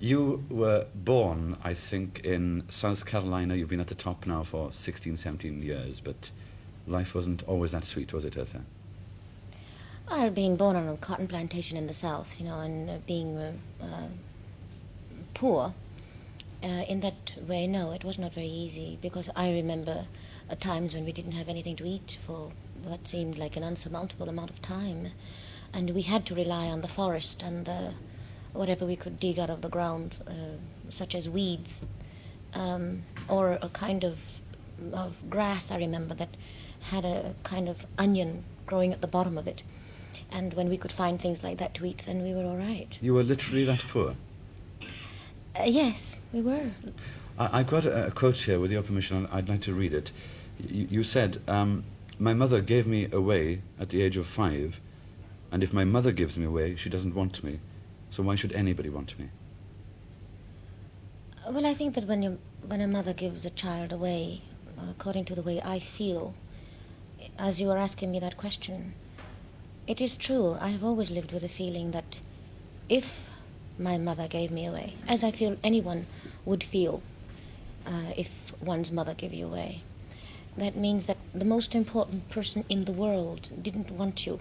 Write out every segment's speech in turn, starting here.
You were born, I think, in South Carolina. You've been at the top now for 16, 17 years, but life wasn't always that sweet, was it, Eartha? Well, being born on a cotton plantation in the South, and being poor, in that way, no, it was not very easy, because I remember times when we didn't have anything to eat for what seemed like an unsurmountable amount of time, and we had to rely on the forest and whatever we could dig out of the ground, such as weeds, or a kind of grass, I remember, that had a kind of onion growing at the bottom of it. And when we could find things like that to eat, then we were all right. You were literally that poor? Yes, we were. I've got a quote here, with your permission. I'd like to read it. You said, my mother gave me away at the age of 5, and if my mother gives me away, she doesn't want me. So why should anybody want me? Well, I think that when a mother gives a child away, according to the way I feel, as you were asking me that question, it is true. I have always lived with a feeling that if my mother gave me away, as I feel anyone would feel if one's mother gave you away, that means that the most important person in the world didn't want you.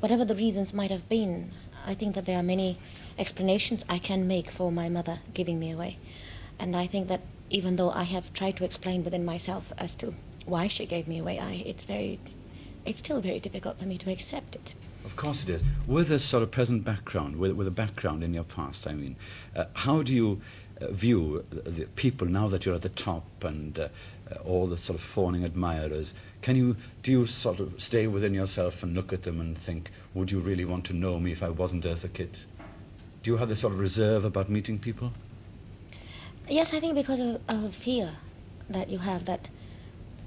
Whatever the reasons might have been, I think that there are many explanations I can make for my mother giving me away. And I think that even though I have tried to explain within myself as to why she gave me away, it's still very difficult for me to accept it. Of course it is. With a sort of present background, with a background in your past, I mean, how do you view the people now that you're at the top and all the sort of fawning admirers? Do you sort of stay within yourself and look at them and think, would you really want to know me if I wasn't Eartha Kitt? Do you have this sort of reserve about meeting people? Yes, I think because of a fear that you have, that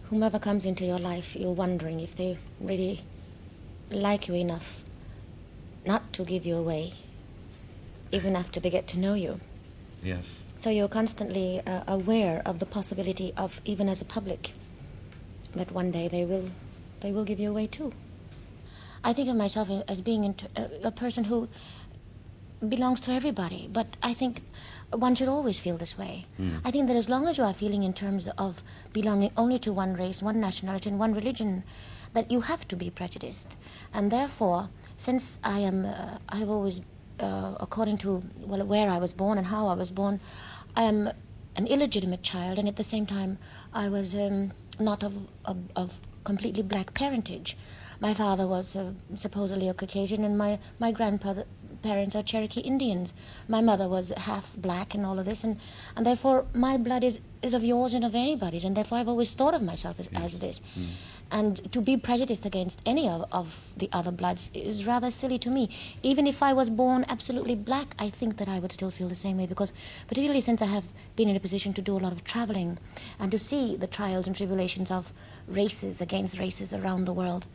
whomever comes into your life, you're wondering if they really like you enough not to give you away, even after they get to know you. Yes. So you're constantly aware of the possibility of, even as a public, that one day they will give you away too. I think of myself as being a person who belongs to everybody, but I think one should always feel this way. I think that as long as you are feeling in terms of belonging only to one race, one nationality, and one religion, that you have to be prejudiced. And therefore, since I have always, according to where I was born and how I was born, I am an illegitimate child, and at the same time, I was not of completely black parentage. My father was supposedly a Caucasian, and my grandparents are Cherokee Indians. My mother was half black and all of this, and therefore my blood is of yours and of anybody's, and therefore I've always thought of myself as this. And to be prejudiced against any of the other bloods is rather silly to me. Even if I was born absolutely black, I think that I would still feel the same way, because particularly since I have been in a position to do a lot of traveling and to see the trials and tribulations of races against races around the world,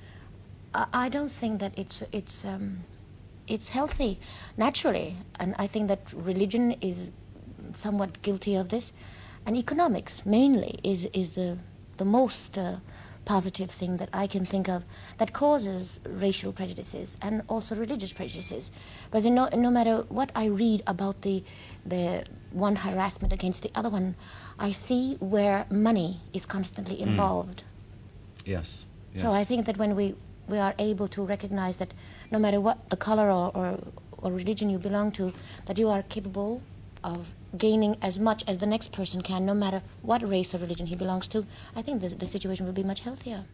I don't think that it's healthy naturally, and I think that religion is somewhat guilty of this, and economics mainly is the most positive thing that I can think of that causes racial prejudices and also religious prejudices. But no matter what I read about the one harassment against the other one, I see where money is constantly involved. Yes. So I think that when we are able to recognize that no matter what the color or religion you belong to, that you are capable of gaining as much as the next person can, no matter what race or religion he belongs to, I think the situation will be much healthier.